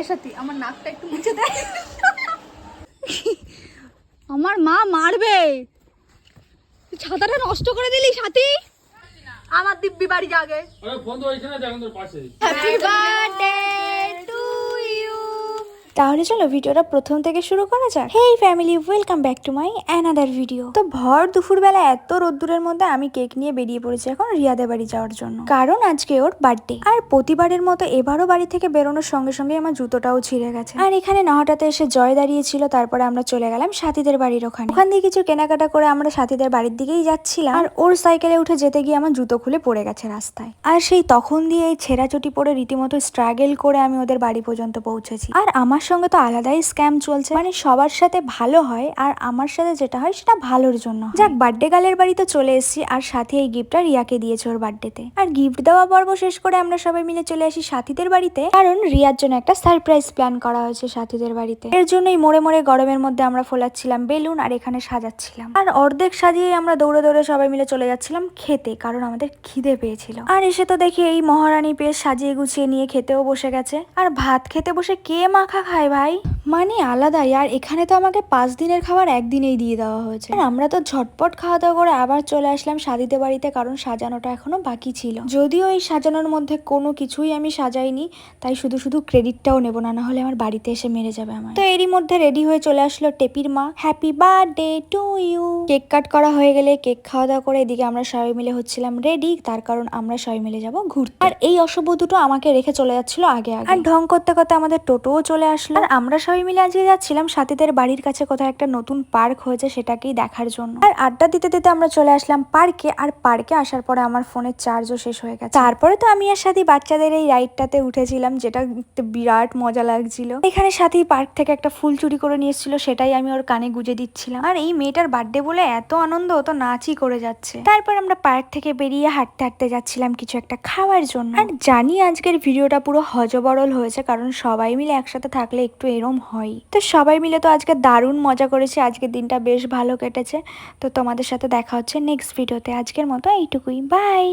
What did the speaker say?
সাথী আমার নাকটা একটু মুছে দেয়। আমার মা মারবে, ছাতাটা নষ্ট করে দিলি সাথী। আমার দিব্যি বাড়ি জাগে। আরে ফোন তো ওইখানে দেখেন তোর পাশে। Happy birthday to you. তাহলে চলো ভিডিওটা প্রথম থেকে শুরু করা যাক। Hey family, welcome back to my another video. তো ভর দুপুরবেলা এত রোদ্দুরের মধ্যে আমি কেক নিয়ে বেরিয়ে পড়েছি এখন রিয়াদের বাড়ি যাওয়ার জন্য, কারণ আজকে ওর বার্থডে। আর প্রতিবারের মতো এবারও বাড়ি থেকে বেরোনোর সঙ্গে সঙ্গে আমার জুতোটাও ছিঁড়ে গেছে। আর এখানে নহটাতে এসে জয় দাঁড়িয়েছিল, তারপরে আমরা চলে গেলাম সাথীদের বাড়ির ওখানে। ওখান দিয়ে কিছু কেনাকাটা করে আমরা সাথীদের বাড়ির দিকেই যাচ্ছিলাম। আর ওর সাইকেলে উঠে যেতে গিয়ে আমার জুতো খুলে পড়ে গেছে রাস্তায়। আর সেই তখন দিয়ে এই ছেঁড়াচুটি পরে রীতিমতো স্ট্রাগল করে আমি ওদের বাড়ি পর্যন্ত পৌঁছেছি। আর আমার সঙ্গে তো আলাদাই স্ক্যাম চলছে, মানে সবার সাথে ভালো হয় আর আমার সাথে যেটা হয় সেটা ভালোর জন্য। যাক, বার্থডে গার্লের বাড়িতে চলে এসেছি, আর সাথে এই গিফটটা রিয়াকে দিয়েছে ওর বার্থডেতে। আর গিফট দেওয়া পর্ব শেষ করে আমরা সবাই মিলে চলে আসি সাথীদের বাড়িতে, কারণ রিয়ার জন্য একটা সারপ্রাইজ প্ল্যান করা হয়েছে সাথীদের বাড়িতে। এর জন্যই মোড়ে মোড়ে গরমের মধ্যে আমরা ফোলাচ্ছিলাম বেলুন আর এখানে সাজাচ্ছিলাম। আর অর্ধেক সাজিয়ে আমরা দৌড়ে দৌড়ে সবাই মিলে চলে যাচ্ছিলাম খেতে, কারণ আমাদের খিদে পেয়েছিল। আর এসে তো দেখি এই মহারানী পেয়ে সাজিয়ে গুছিয়ে নিয়ে খেতেও বসে গেছে। আর ভাত খেতে বসে কে মাখা খায় ভাই, মানে আলাদাই। আর এখানে তো আমাকে 5 দিনের খাবার একদিনেই দিয়ে দেওয়া হয়েছে। আর আমরা তো ঝটপট খাওয়া দাওয়া করে আবার চলে আসলাম সাথীদের বাড়িতে, কারণ সাজানোটা এখনো বাকি ছিল। যদিও এই সাজানোর মধ্যে কোনো কিছুই আমি সাজাইনি, তাই শুধু শুধু ক্রেডিটটাও নেব না, না হলে আমার বাড়িতে এসে মেরে যাবে আমার। তো এরই মধ্যে রেডি হয়ে চলে আসলো টেপির মা। Happy birthday to you. Cake cut করা হয়ে গেলে কেক খাওয়া দাওয়া করে এদিকে আমরা সবাই মিলে হচ্ছিলাম রেডি, তার কারণ আমরা সবাই মিলে যাব ঘুরতে। আর এই অসভ্য দুটো আমাকে রেখে চলে যাচ্ছিল আগে আগে। আর ঢং করতে করতে আমাদের টোটোও চলে আসলো। আর আমরা সবাই মিলে আজকে যাচ্ছিলাম সাথীদের বাড়ির কাছে কোথাও একটা নতুন পার্ক হয়েছে সেটাকেই দেখার জন্য। আর আড্ডা দিতে দিতে আমরা চলে আসলাম পার্কে। আর পার্কে আসার পরে আমার ফোনের চার্জও শেষ হয়ে গেছে। তারপরে তো আমি আর সাথী বাচ্চাদের এই রাইডটাতে উঠেছিলাম, যেটা বিরাট মজা লাগছিল। এখানে সাথী পার্ক থেকে একটা ফুল চুরি করে নিয়ে এসেছিল, সেটাই আমি ওর কানে গুজে দিচ্ছিলাম। আর এই মেয়েটার বার্থডে বলে এত আনন্দ, ও তো নাচই করে যাচ্ছে। তারপর আমরা পার্ক থেকে বেরিয়ে হাঁটতে হাঁটতে যাচ্ছিলাম কিছু একটা খাওয়ার জন্য। আর জানি আজকের ভিডিওটা পুরো হজবরল হয়েছে, কারণ সবাই মিলে একসাথে থাকলে একটু এরম হয়। তো সবাই মিলে তো আজকে দারুণ মজা করেছি, আজকের দিনটা বেশ ভালো কেটেছে। তো তোমাদের সাথে দেখা হচ্ছে নেক্সট ভিডিওতে। আজকের মতো এইটুকুই, বাই।